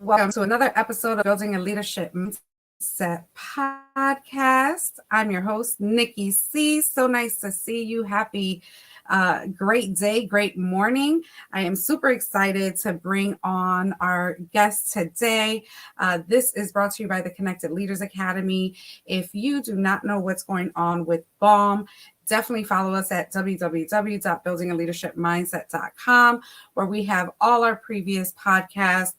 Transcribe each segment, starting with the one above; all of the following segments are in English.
Welcome to another episode of Building a Leadership Mindset Podcast. I'm your host, Nikki C. So nice to see you. Happy, great day, great morning. I am super excited to bring on our guest today. This is brought to you by the Connected Leaders Academy. If you do not know what's going on with BALM, definitely follow us at www.buildingaleadershipmindset.com, where we have all our previous podcasts,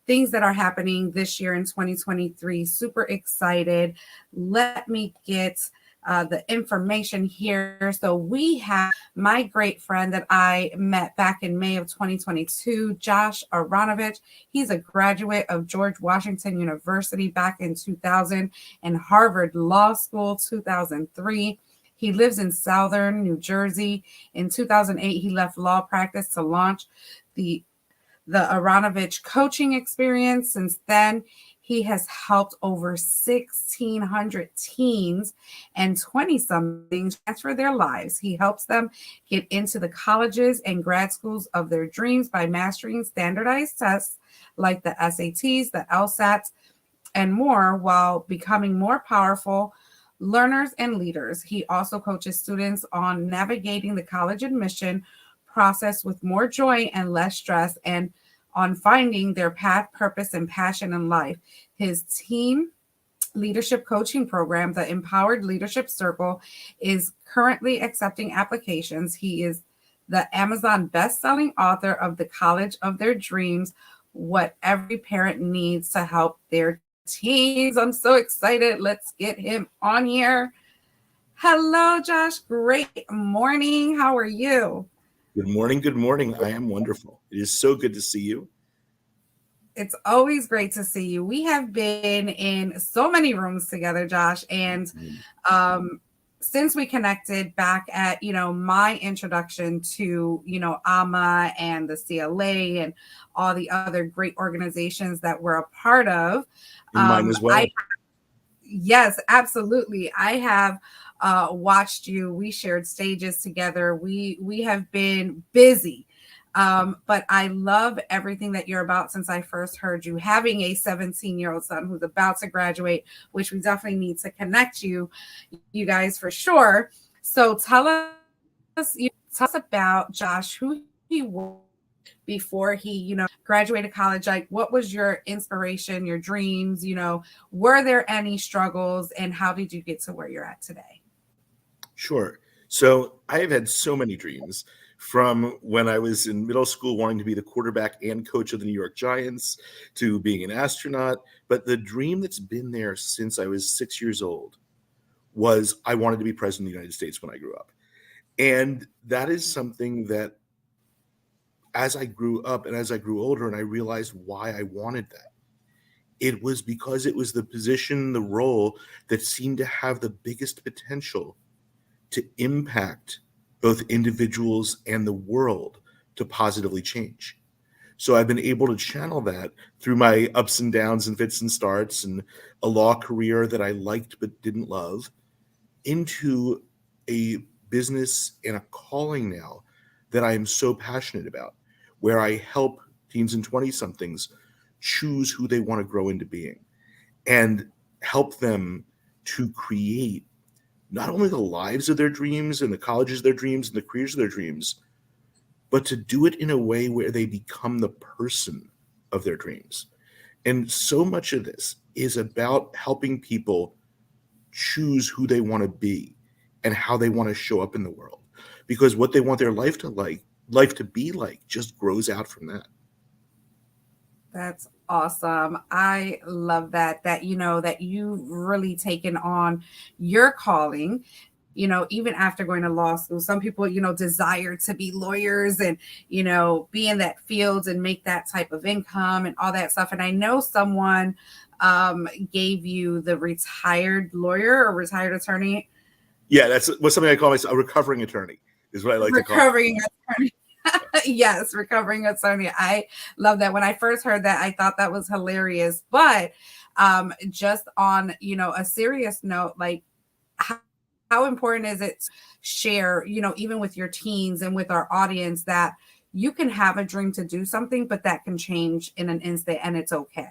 things that are happening this year in 2023. Super excited. Let me get the information here. So we have my great friend that I met back in May of 2022, Josh Aronovitch. He's a graduate of George Washington University back in 2000 and Harvard Law School 2003. He lives in Southern New Jersey. In 2008, he left law practice to launch the Aronovitch coaching experience. Since then, he has helped over 1,600 teens and 20-somethings transfer their lives. He helps them get into the colleges and grad schools of their dreams by mastering standardized tests like the SATs, the LSATs, and more, while becoming more powerful learners and leaders. He also coaches students on navigating the college admission process with more joy and less stress, and on finding their path, purpose, and passion in life. His team leadership coaching program, the Empowered Leadership Circle, is currently accepting applications. He is the Amazon best-selling author of The College of Their Dreams, What Every Parent Needs to Help Their Teens. I'm so excited. Let's get him on here. Hello, Josh. Great morning. How are you? Good morning. Good morning. I am wonderful. It is so good to see you. It's always great to see you. We have been in so many rooms together, Josh. And since we connected back at, my introduction to, AMA and the CLA and all the other great organizations that we're a part of. Mine as well. Yes, absolutely. I have watched you. We shared stages together. We have been busy. But I love everything that you're about since I first heard you, having a 17-year-old son who's about to graduate, which we definitely need to connect you guys for sure. So tell us about Josh, who he was before he, graduated college. Like, what was your inspiration, your dreams, were there any struggles, and how did you get to where you're at today? Sure. So I have had so many dreams, from when I was in middle school wanting to be the quarterback and coach of the New York Giants to being an astronaut. But the dream that's been there since I was 6 years old was I wanted to be president of the United States when I grew up. And that is something that, as I grew up and as I grew older and I realized why I wanted that, it was because it was the position, the role that seemed to have the biggest potential to impact both individuals and the world to positively change. So I've been able to channel that through my ups and downs and fits and starts and a law career that I liked but didn't love into a business and a calling now that I am so passionate about, where I help teens and 20-somethings choose who they want to grow into being and help them to create not only the lives of their dreams and the colleges of their dreams and the careers of their dreams, but to do it in a way where they become the person of their dreams. And so much of this is about helping people choose who they want to be and how they want to show up in the world, because what they want their life to be like just grows out from that. That's awesome. I love that that you've really taken on your calling, even after going to law school. Some people, desire to be lawyers and, be in that field and make that type of income and all that stuff. And I know someone gave you the retired lawyer or retired attorney. Yeah, that's something I call myself, a recovering attorney is what I like to call it. Recovering attorney. Yes, recovering attorney. I love that. When I first heard that, I thought that was hilarious. But just on, a serious note, like how important is it to share, even with your teens and with our audience, that you can have a dream to do something, but that can change in an instant and it's okay.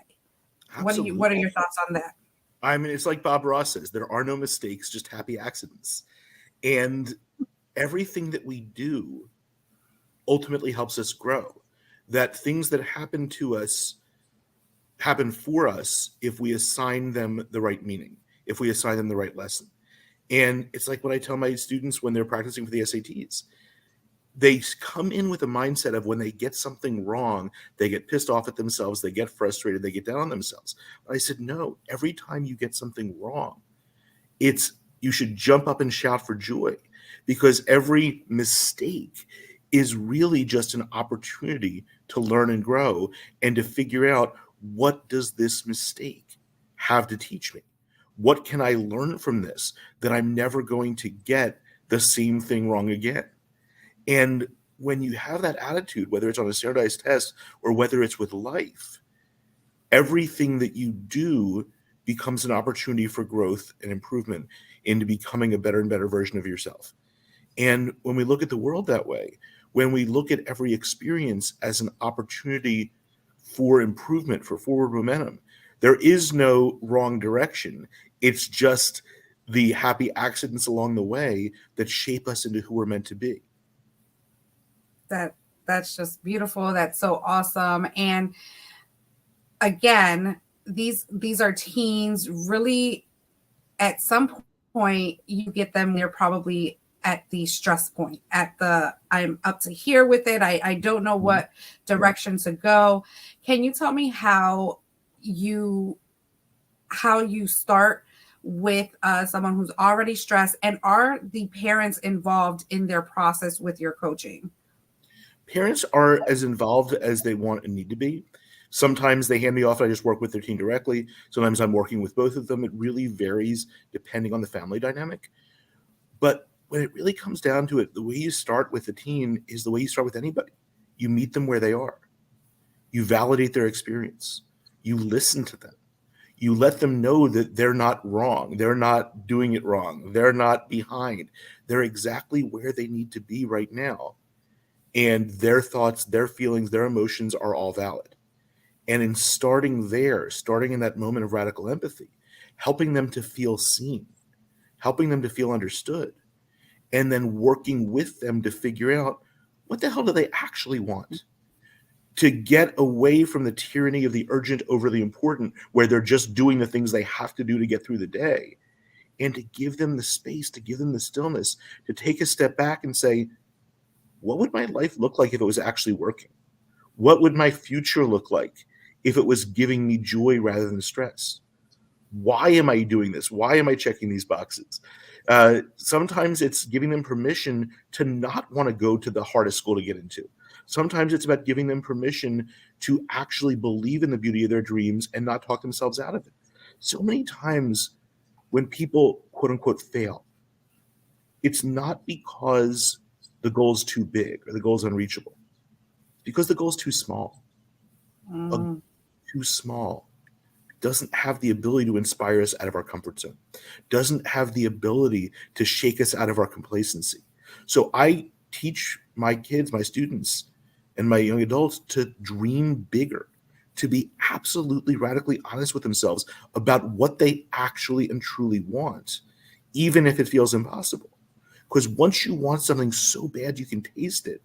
Absolutely. What are your thoughts on that? I mean, it's like Bob Ross says, there are no mistakes, just happy accidents. And everything that we do ultimately helps us grow. That things that happen to us happen for us if we assign them the right meaning, if we assign them the right lesson. And it's like what I tell my students when they're practicing for the SATs. They come in with a mindset of when they get something wrong, they get pissed off at themselves, they get frustrated, they get down on themselves. But I said, no, every time you get something wrong, you should jump up and shout for joy, because every mistake is really just an opportunity to learn and grow and to figure out, what does this mistake have to teach me? What can I learn from this that I'm never going to get the same thing wrong again? And when you have that attitude, whether it's on a standardized test or whether it's with life, everything that you do becomes an opportunity for growth and improvement into becoming a better and better version of yourself. And when we look at the world that way, when we look at every experience as an opportunity for improvement, for forward momentum, there is no wrong direction. It's just the happy accidents along the way that shape us into who we're meant to be. That's just beautiful. That's so awesome. And again, these are teens. Really, at some point, you get them, they're probably at the stress point, at the I'm up to here with it. I don't know what direction to go. Can you tell me how you start with someone who's already stressed, and are the parents involved in their process with your coaching? Parents are as involved as they want and need to be. Sometimes they hand me off and I just work with their teen directly. Sometimes I'm working with both of them. It really varies depending on the family dynamic. But when it really comes down to it, the way you start with a teen is the way you start with anybody. You meet them where they are. You validate their experience. You listen to them. You let them know that they're not wrong. They're not doing it wrong. They're not behind. They're exactly where they need to be right now. And their thoughts, their feelings, their emotions are all valid. And in starting there, starting in that moment of radical empathy, helping them to feel seen, helping them to feel understood, and then working with them to figure out, what the hell do they actually want? To get away from the tyranny of the urgent over the important, where they're just doing the things they have to do to get through the day, and to give them the space, to give them the stillness, to take a step back and say, what would my life look like if it was actually working? What would my future look like if it was giving me joy rather than stress? Why am I doing this? Why am I checking these boxes? Sometimes it's giving them permission to not want to go to the hardest school to get into. Sometimes it's about giving them permission to actually believe in the beauty of their dreams and not talk themselves out of it. So many times when people, quote unquote, fail, it's not because the goal's too big or the goal's unreachable. It's because the goal's too small. Too small. Doesn't have the ability to inspire us out of our comfort zone. Doesn't have the ability to shake us out of our complacency. So I teach my kids, my students, and my young adults to dream bigger, to be absolutely radically honest with themselves about what they actually and truly want, even if it feels impossible. Because once you want something so bad you can taste it,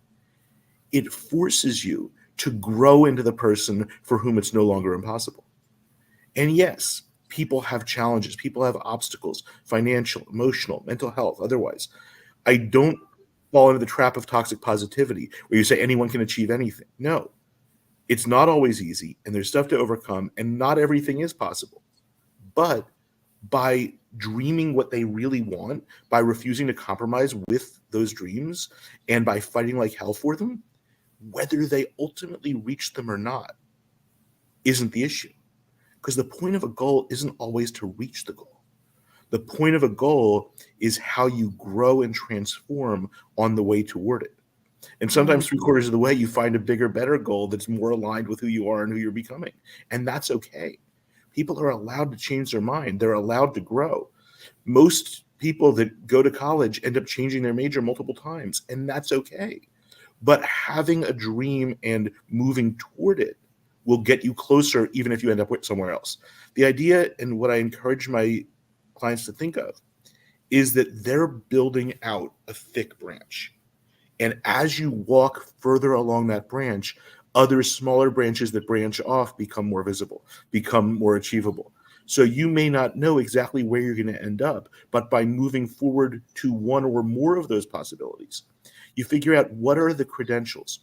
it forces you to grow into the person for whom it's no longer impossible. And yes, people have challenges. People have obstacles, financial, emotional, mental health, otherwise. I don't fall into the trap of toxic positivity where you say anyone can achieve anything. No, it's not always easy, and there's stuff to overcome, and not everything is possible. But by dreaming what they really want, by refusing to compromise with those dreams, and by fighting like hell for them, whether they ultimately reach them or not isn't the issue. Because the point of a goal isn't always to reach the goal. The point of a goal is how you grow and transform on the way toward it. And sometimes 3/4 of the way, you find a bigger, better goal that's more aligned with who you are and who you're becoming. And that's okay. People are allowed to change their mind. They're allowed to grow. Most people that go to college end up changing their major multiple times, and that's okay. but having a dream and moving toward it will get you closer, even if you end up with somewhere else. The idea, and what I encourage my clients to think of, is that they're building out a thick branch. And as you walk further along that branch, other smaller branches that branch off become more visible, become more achievable. So you may not know exactly where you're going to end up, but by moving forward to one or more of those possibilities, you figure out what are the credentials,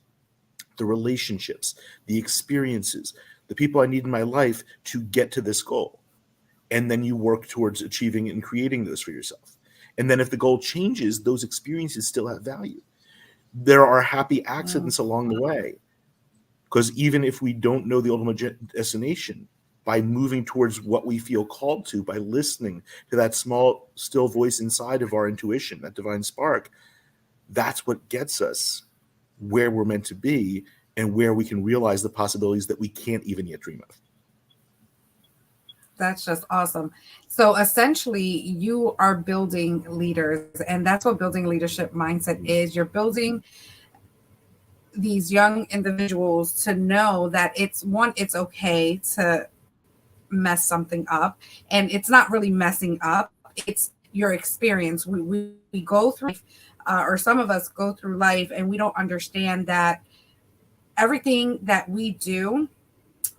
the relationships, the experiences, the people I need in my life to get to this goal. And then you work towards achieving and creating those for yourself. And then if the goal changes, those experiences still have value. There are happy accidents along the way, because even if we don't know the ultimate destination, by moving towards what we feel called to, by listening to that small, still voice inside of our intuition, that divine spark, that's what gets us where we're meant to be and where we can realize the possibilities that we can't even yet dream of. That's just awesome. So essentially, you are building leaders, and that's what building leadership mindset is. You're building these young individuals to know that it's okay to mess something up, and it's not really messing up. It's your experience. We go through life, or some of us go through life, and we don't understand that everything that we do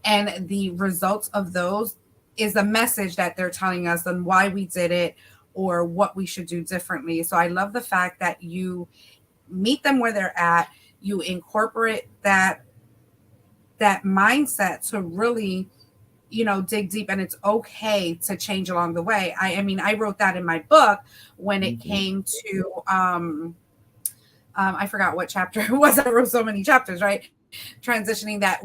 and the results of those is a message that they're telling us on why we did it or what we should do differently. So I love the fact that you meet them where they're at, you incorporate that mindset to really, dig deep, and it's okay to change along the way. I mean, I wrote that in my book when it came to I forgot what chapter it was. I wrote so many chapters, right? Transitioning, that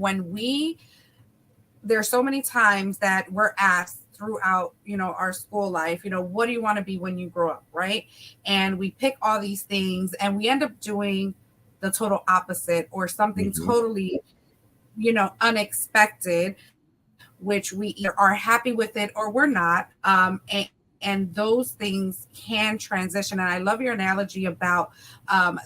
there's so many times that we're asked throughout, our school life, what do you want to be when you grow up, right? And we pick all these things and we end up doing the total opposite, or something totally, unexpected, which we either are happy with it or we're not. And those things can transition. And I love your analogy about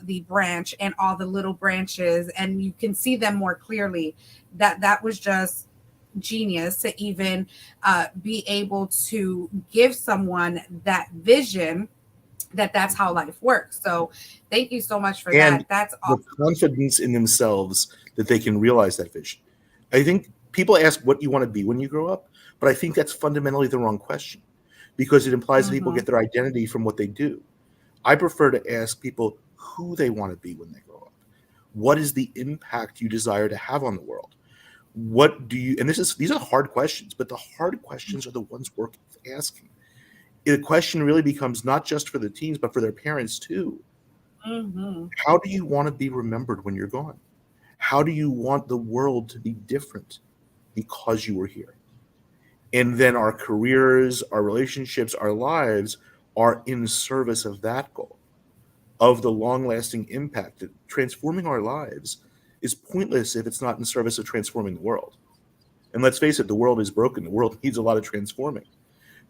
the branch and all the little branches, and you can see them more clearly. That was just genius to even be able to give someone that vision, that's how life works. So thank you so much for that. That's the awesome. confidence in themselves that they can realize that vision. I think people ask what you want to be when you grow up, but I think that's fundamentally the wrong question, because it implies that people get their identity from what they do. I prefer to ask people who they want to be when they grow up. What is the impact you desire to have on the world? What do you, and these are hard questions, but the hard questions are the ones worth asking. The question really becomes not just for the teens, but for their parents too. How do you want to be remembered when you're gone? How do you want the world to be different because you were here? And then our careers, our relationships, our lives are in service of that goal, of the long-lasting impact. That transforming our lives is pointless if it's not in service of transforming the world. And let's face it, the world is broken. The world needs a lot of transforming.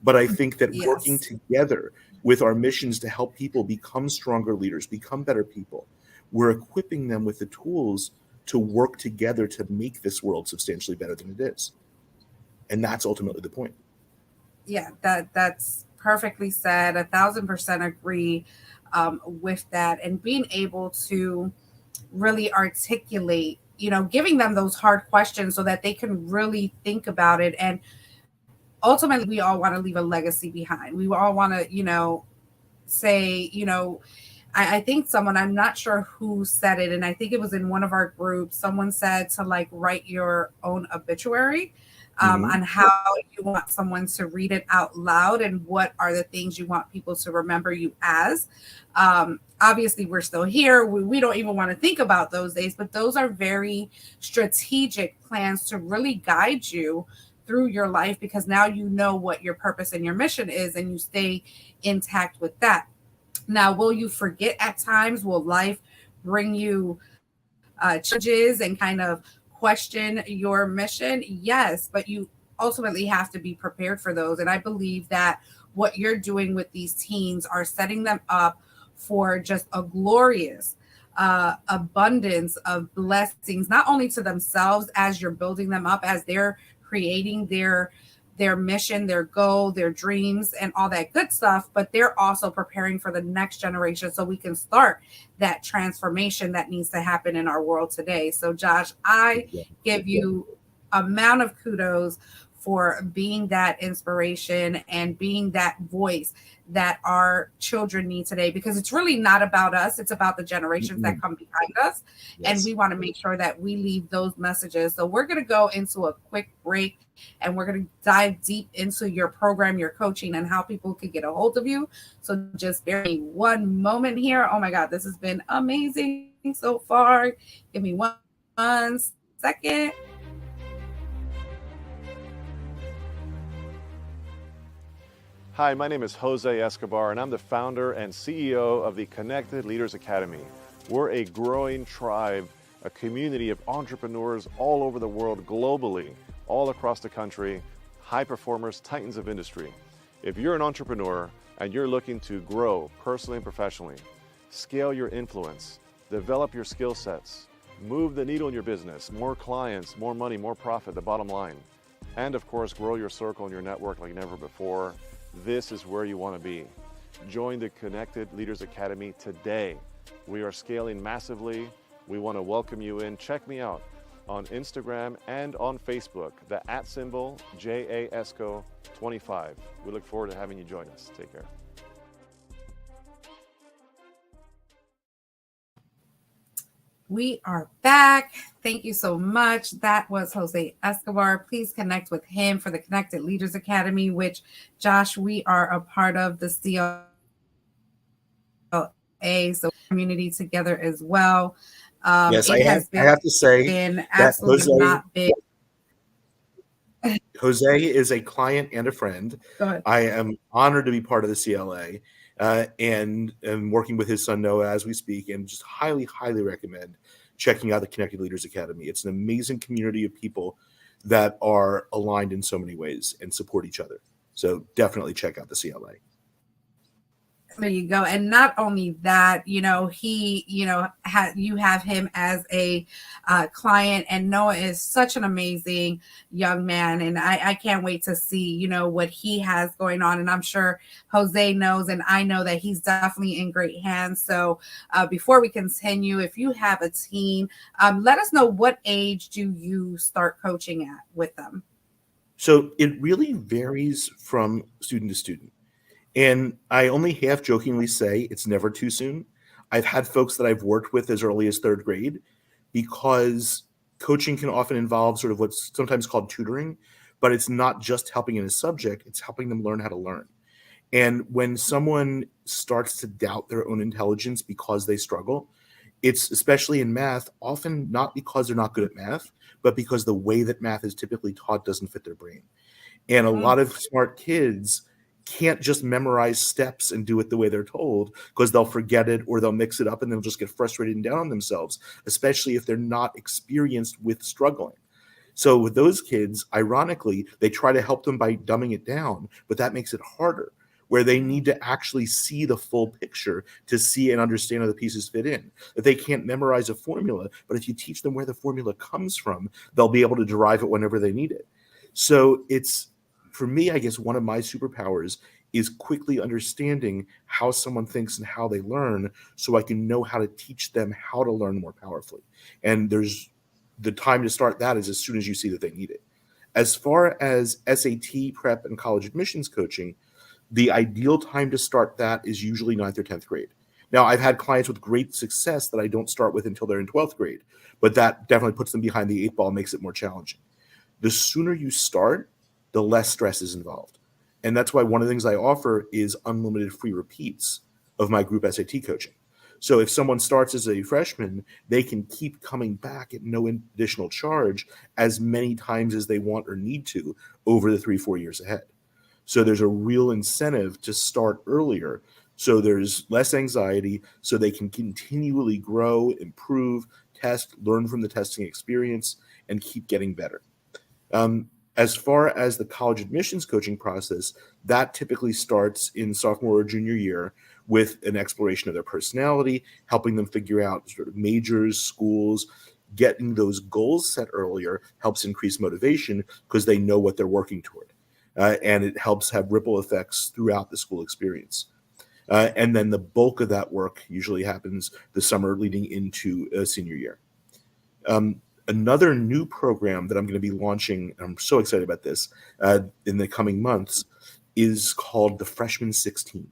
But I think that working together with our missions to help people become stronger leaders, become better people, we're equipping them with the tools to work together to make this world substantially better than it is. And that's ultimately the point. Yeah, that's perfectly said. 1,000% agree with that. And being able to really articulate, giving them those hard questions so that they can really think about it. And ultimately, we all want to leave a legacy behind. We all want to, say, I think someone, I'm not sure who said it, and I think it was in one of our groups, someone said to like write your own obituary. On how you want someone to read it out loud and what are the things you want people to remember you as. Obviously, we're still here. We don't even want to think about those days, but those are very strategic plans to really guide you through your life, because now you know what your purpose and your mission is and you stay intact with that. Now, will you forget at times? Will life bring you challenges and kind of question your mission? Yes, but you ultimately have to be prepared for those. And I believe that what you're doing with these teens are setting them up for just a glorious abundance of blessings, not only to themselves as you're building them up, as they're creating their mission, their goal, their dreams, and all that good stuff, but they're also preparing for the next generation so we can start that transformation that needs to happen in our world today. So, Josh, I give you amount of kudos for being that inspiration and being that voice that our children need today, because it's really not about us, it's about the generations that come behind us. And we want to make sure that we leave those messages. So we're going to go into a quick break and we're going to dive deep into your program, your coaching, and how people could get a hold of you. So just bear me one moment here. Oh my God, this has been amazing so far. Give me one second. Hi, my name is Jose Escobar, and I'm the founder and CEO of the Connected Leaders Academy. We're a growing tribe, a community of entrepreneurs all over the world, globally, all across the country, high performers, titans of industry. If you're an entrepreneur and you're looking to grow personally and professionally, scale your influence, develop your skill sets, move the needle in your business, more clients, more money, more profit, the bottom line, and of course, grow your circle and your network like never before, this is where you want to be. Join the Connected Leaders Academy today. We are scaling massively. We want to welcome you in. Check me out on Instagram and on Facebook, the @ JAESCO25. We look forward to having you join us. Take care. We are back. Thank you so much. That was Jose Escobar. Please connect with him for the Connected Leaders Academy, which, Josh, we are a part of the CLA, so community together as well. Yes, I have to say that Jose is a client and a friend. Go ahead. I am honored to be part of the CLA and working with his son Noah as we speak, and just highly, highly recommend checking out the Connected Leaders Academy. It's an amazing community of people that are aligned in so many ways and support each other. So definitely check out the CLA. There you go. And not only that, you have him as a client, and Noah is such an amazing young man. And I can't wait to see, what he has going on. And I'm sure Jose knows, and I know that he's definitely in great hands. So before we continue, if you have a teen, let us know, what age do you start coaching at with them? So it really varies from student to student. And I only half jokingly say it's never too soon. I've had folks that I've worked with as early as 3rd grade, because coaching can often involve sort of what's sometimes called tutoring, but it's not just helping in a subject, it's helping them learn how to learn. And when someone starts to doubt their own intelligence because they struggle, it's, especially in math, often not because they're not good at math, but because the way that math is typically taught doesn't fit their brain. And a lot of smart kids can't just memorize steps and do it the way they're told, because they'll forget it or they'll mix it up and they'll just get frustrated and down on themselves, especially if they're not experienced with struggling. So with those kids, ironically, they try to help them by dumbing it down, but that makes it harder, where they need to actually see the full picture to see and understand how the pieces fit in. That they can't memorize a formula, but if you teach them where the formula comes from, they'll be able to derive it whenever they need it. So it's, for me, I guess one of my superpowers is quickly understanding how someone thinks and how they learn, so I can know how to teach them how to learn more powerfully. And there's the time to start that is as soon as you see that they need it. As far as SAT prep and college admissions coaching, the ideal time to start that is usually 9th or 10th grade. Now, I've had clients with great success that I don't start with until they're in 12th grade, but that definitely puts them behind the 8 ball, makes it more challenging. The sooner you start, the less stress is involved. And that's why one of the things I offer is unlimited free repeats of my group SAT coaching. So if someone starts as a freshman, they can keep coming back at no additional charge as many times as they want or need to over the 3-4 years ahead. So there's a real incentive to start earlier, so there's less anxiety, so they can continually grow, improve, test, learn from the testing experience, and keep getting better. As far as the college admissions coaching process, that typically starts in sophomore or junior year, with an exploration of their personality, helping them figure out sort of majors, schools. Getting those goals set earlier helps increase motivation because they know what they're working toward. And it helps have ripple effects throughout the school experience. And then the bulk of that work usually happens the summer leading into senior year. Another new program that I'm going to be launching, I'm so excited about this, in the coming months, is called the Freshman 16.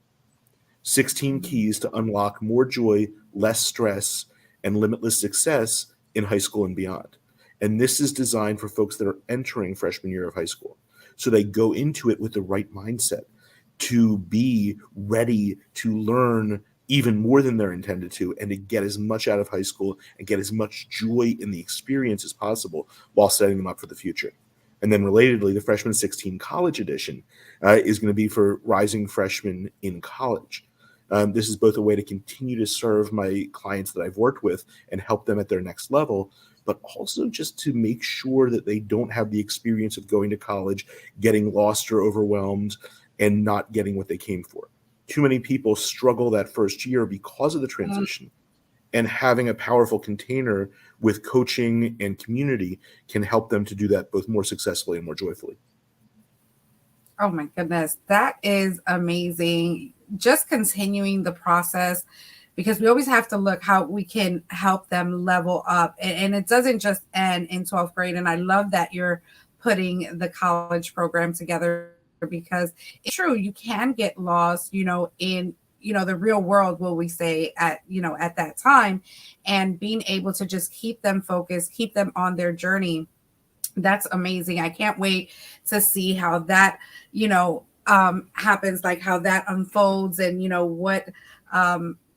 16 keys to unlock more joy, less stress, and limitless success in high school and beyond. And this is designed for folks that are entering freshman year of high school. So they go into it with the right mindset to be ready to learn even more than they're intended to, and to get as much out of high school and get as much joy in the experience as possible while setting them up for the future. And then relatedly, the Freshman 16 College Edition is going to be for rising freshmen in college. This is both a way to continue to serve my clients that I've worked with and help them at their next level, but also just to make sure that they don't have the experience of going to college, getting lost or overwhelmed, and not getting what they came for. Too many people struggle that first year because of the transition, and having a powerful container with coaching and community can help them to do that both more successfully and more joyfully. Oh my goodness, that is amazing. Just continuing the process, because we always have to look how we can help them level up. And it doesn't just end in 12th grade. And I love that you're putting the college program together, because it's true, you can get lost, in the real world, will we say, at that time, and being able to just keep them focused, keep them on their journey. That's amazing. I can't wait to see how that, happens, like how that unfolds, and, what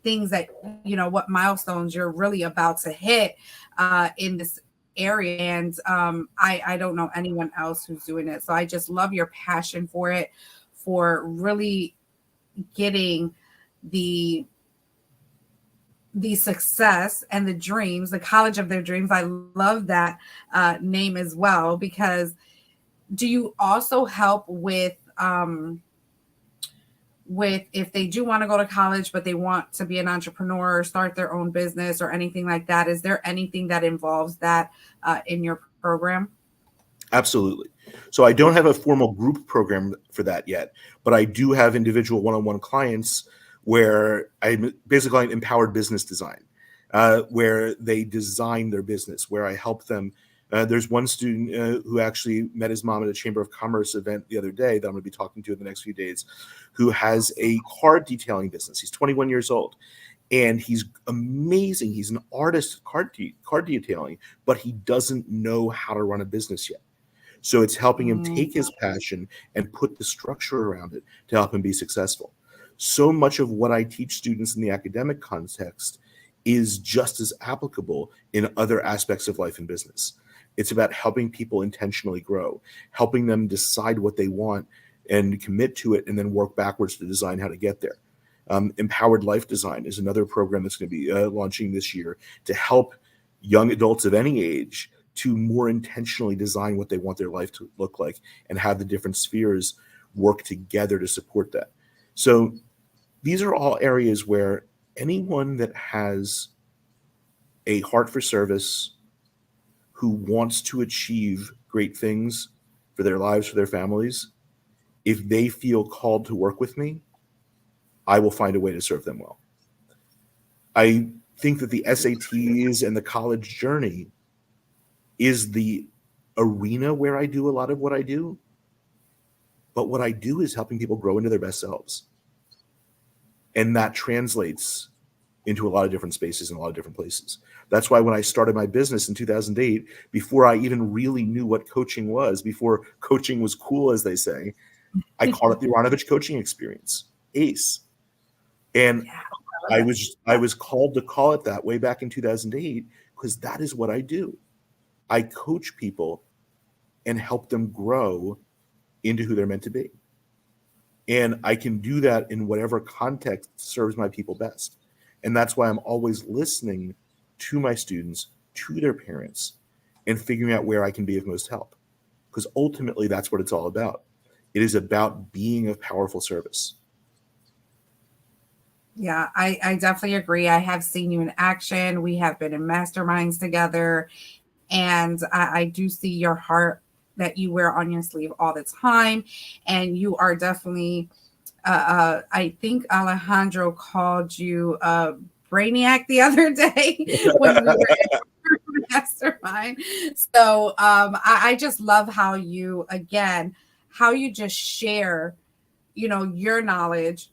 things that, what milestones you're really about to hit in this area. And I don't know anyone else who's doing it. So I just love your passion for it, for really getting the success and the dreams, the college of their dreams. I love that name as well, because do you also help with if they do want to go to college, but they want to be an entrepreneur or start their own business or anything like that? Is there anything that involves that in your program? Absolutely. So I don't have a formal group program for that yet, but I do have individual one-on-one clients where I'm basically empowered business design, where they design their business, where I help them. There's one student who actually met his mom at a Chamber of Commerce event the other day that I'm going to be talking to in the next few days, who has a card detailing business. He's 21 years old, and he's amazing. He's an artist at card detailing, but he doesn't know how to run a business yet. So it's helping him take his passion and put the structure around it to help him be successful. So much of what I teach students in the academic context is just as applicable in other aspects of life and business. It's about helping people intentionally grow, helping them decide what they want and commit to it, and then work backwards to design how to get there. Empowered Life Design is another program that's going to be launching this year to help young adults of any age to more intentionally design what they want their life to look like, and have the different spheres work together to support that. So these are all areas where anyone that has a heart for service, who wants to achieve great things for their lives, for their families, if they feel called to work with me, I will find a way to serve them well. I think that the SATs and the college journey is the arena where I do a lot of what I do. But what I do is helping people grow into their best selves. And that translates into a lot of different spaces and a lot of different places. That's why when I started my business in 2008, before I even really knew what coaching was, before coaching was cool, as they say, I called it the Aronovitch Coaching Experience, ACE. And I was called to call it that way back in 2008, because that is what I do. I coach people and help them grow into who they're meant to be. And I can do that in whatever context serves my people best. And that's why I'm always listening to my students, to their parents, and figuring out where I can be of most help. Because ultimately, that's what it's all about. It is about being of powerful service. Yeah, I definitely agree. I have seen you in action. We have been in masterminds together, and I do see your heart that you wear on your sleeve all the time. And you are definitely, I think Alejandro called you Brainiac the other day when we were in mastermind. So I just love how you, again, how you just share, your knowledge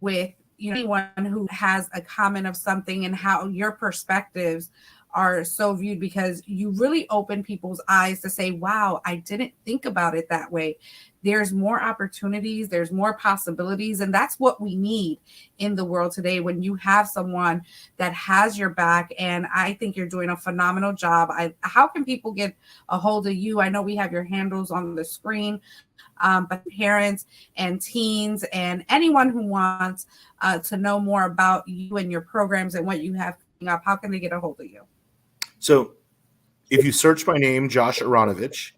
with anyone who has a comment of something, and how your perspectives are so viewed, because you really open people's eyes to say, wow, I didn't think about it that way. There's more opportunities, there's more possibilities, and that's what we need in the world today, when you have someone that has your back. And I think you're doing a phenomenal job. How can people get a hold of you? I know we have your handles on the screen, but parents and teens and anyone who wants to know more about you and your programs and what you have coming up, how can they get a hold of you? So if you search my name, Josh Aronovitch,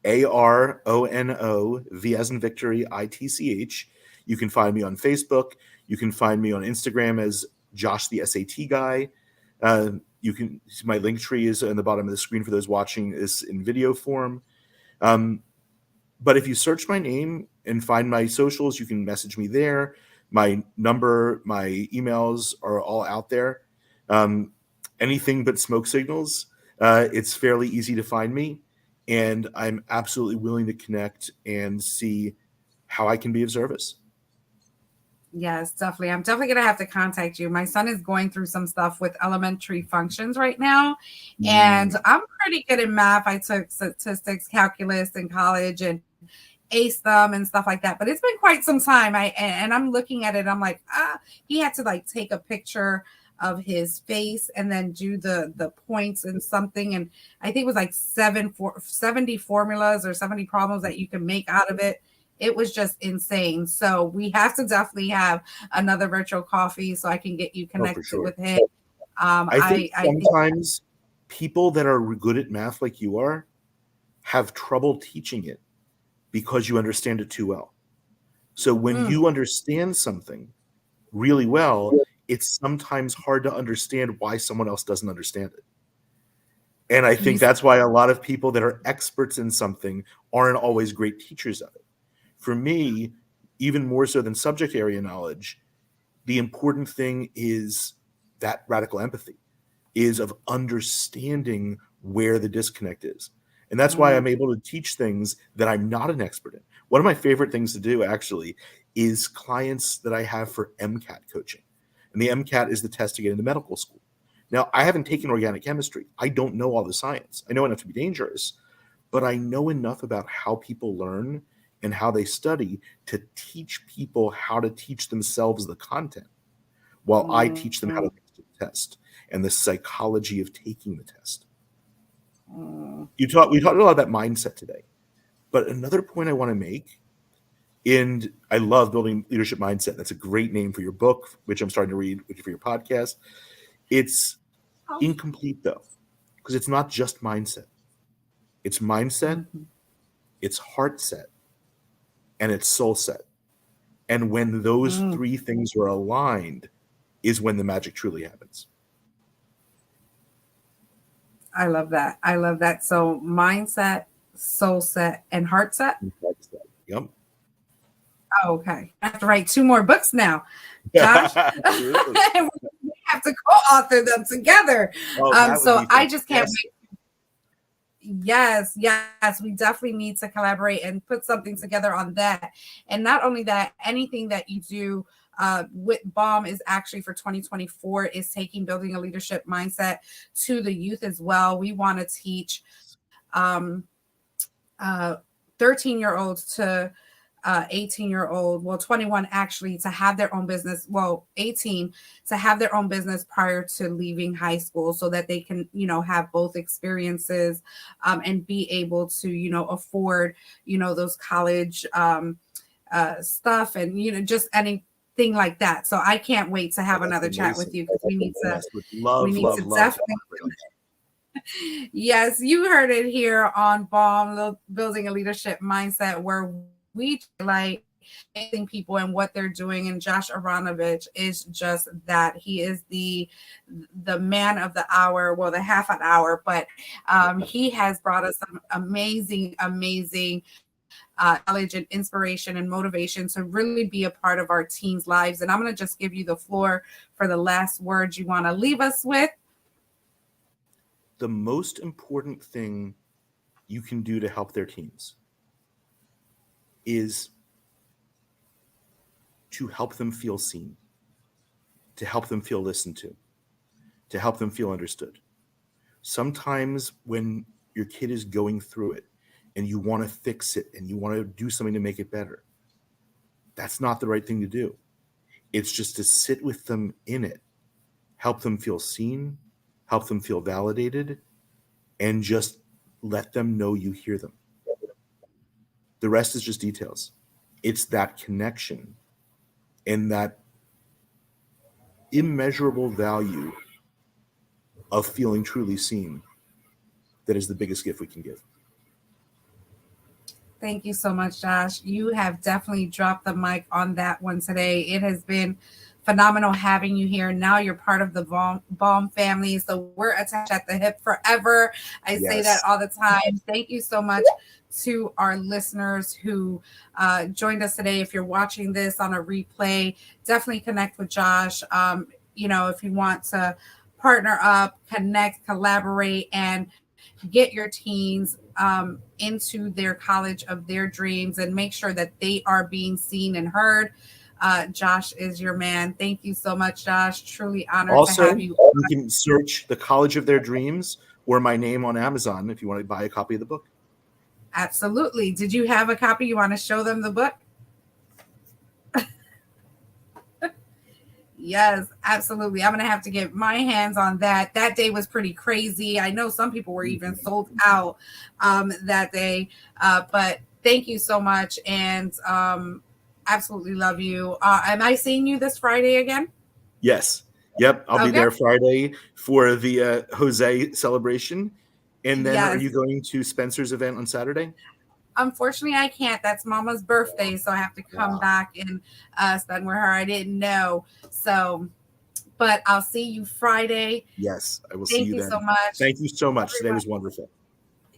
ARONOV as in victory, ITCH, you can find me on Facebook. You can find me on Instagram as Josh the SAT guy. You can see my link tree is in the bottom of the screen for those watching this in video form. But if you search my name and find my socials, you can message me there. My number, my emails are all out there. Anything but smoke signals. It's fairly easy to find me, and I'm absolutely willing to connect and see how I can be of service. Yes, definitely. I'm definitely going to have to contact you. My son is going through some stuff with elementary functions right now, and I'm pretty good in math. I took statistics, calculus in college, and aced them and stuff like that. But it's been quite some time. And I'm looking at it. I'm like, he had to like take a picture of his face and then do the points and something. And I think it was like 70 formulas or 70 problems that you can make out of it. It was just insane. So we have to definitely have another virtual coffee so I can get you connected with him. I think sometimes people that are good at math like you are have trouble teaching it because you understand it too well. So when you understand something really well, it's sometimes hard to understand why someone else doesn't understand it. And I think that's why a lot of people that are experts in something aren't always great teachers of it. For me, even more so than subject area knowledge, the important thing is that radical empathy, is of understanding where the disconnect is. And that's why I'm able to teach things that I'm not an expert in. One of my favorite things to do, actually, is clients that I have for MCAT coaching. And the MCAT is the test to get into medical school. Now, I haven't taken organic chemistry. I don't know all the science. I know enough to be dangerous, but I know enough about how people learn and how they study to teach people how to teach themselves the content while I teach them how to take the test and the psychology of taking the test. We talked a lot about mindset today, but another point I want to make, and I love building leadership mindset. That's a great name for your book, which I'm starting to read, which for your podcast. It's incomplete though, because it's not just mindset. It's mindset, it's heart set, and it's soul set. And when those three things are aligned is when the magic truly happens. I love that. I love that. So mindset, soul set, and heart set. Yep. Oh, okay. I have to write 2 more books now, Josh. And we have to co-author them together. So I just can't wait. Yes, we definitely need to collaborate and put something together on that. And not only that, anything that you do with BALM is actually for 2024 is building a leadership mindset to the youth as well. We want to teach 13-year-olds to 18-year-old, 21 actually, to have their own business, 18 to have their own business prior to leaving high school, so that they can, have both experiences and be able to, afford, those college stuff and, just anything like that. So I can't wait to have another chat with you, because we need to definitely. Yes, you heard it here on BALM, Building a Leadership Mindset, where we like amazing people and what they're doing. And Josh Aronovitch is just that. He is the man of the hour, well, the half an hour, but he has brought us some amazing knowledge and inspiration and motivation to really be a part of our teens' lives. And I'm going to just give you the floor for the last words you want to leave us with. The most important thing you can do to help their teens is to help them feel seen, to help them feel listened to help them feel understood. Sometimes when your kid is going through it and you want to fix it and you want to do something to make it better, that's not the right thing to do. It's just to sit with them in it, help them feel seen, help them feel validated, and just let them know you hear them. The rest is just details. It's that connection and that immeasurable value of feeling truly seen that is the biggest gift we can give. Thank you so much, Josh. You have definitely dropped the mic on that one today. It has been phenomenal having you here. Now you're part of the BALM family, so we're attached at the hip forever. I say that all the time. Thank you so much to our listeners who joined us today. If you're watching this on a replay, definitely connect with Josh. If you want to partner up, connect, collaborate, and get your teens into their college of their dreams and make sure that they are being seen and heard. Josh is your man. Thank you so much, Josh. Truly honored to have you. You can search the College of Their Dreams or my name on Amazon if you want to buy a copy of the book. Absolutely. Did you have a copy? You want to show them the book? Yes, absolutely. I'm going to have to get my hands on that. That day was pretty crazy. I know some people were even sold out that day. But thank you so much. And absolutely love you. Am I seeing you this Friday again? Yes. Yep. I'll be there Friday for the Jose celebration. And then are you going to Spencer's event on Saturday? Unfortunately, I can't. That's Mama's birthday, so I have to come back and spend with her. I didn't know. So, but I'll see you Friday. Yes, I will see you then. Thank you so much. Thank you so much. Today was wonderful.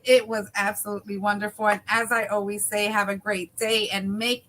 It was absolutely wonderful. And as I always say, have a great day and make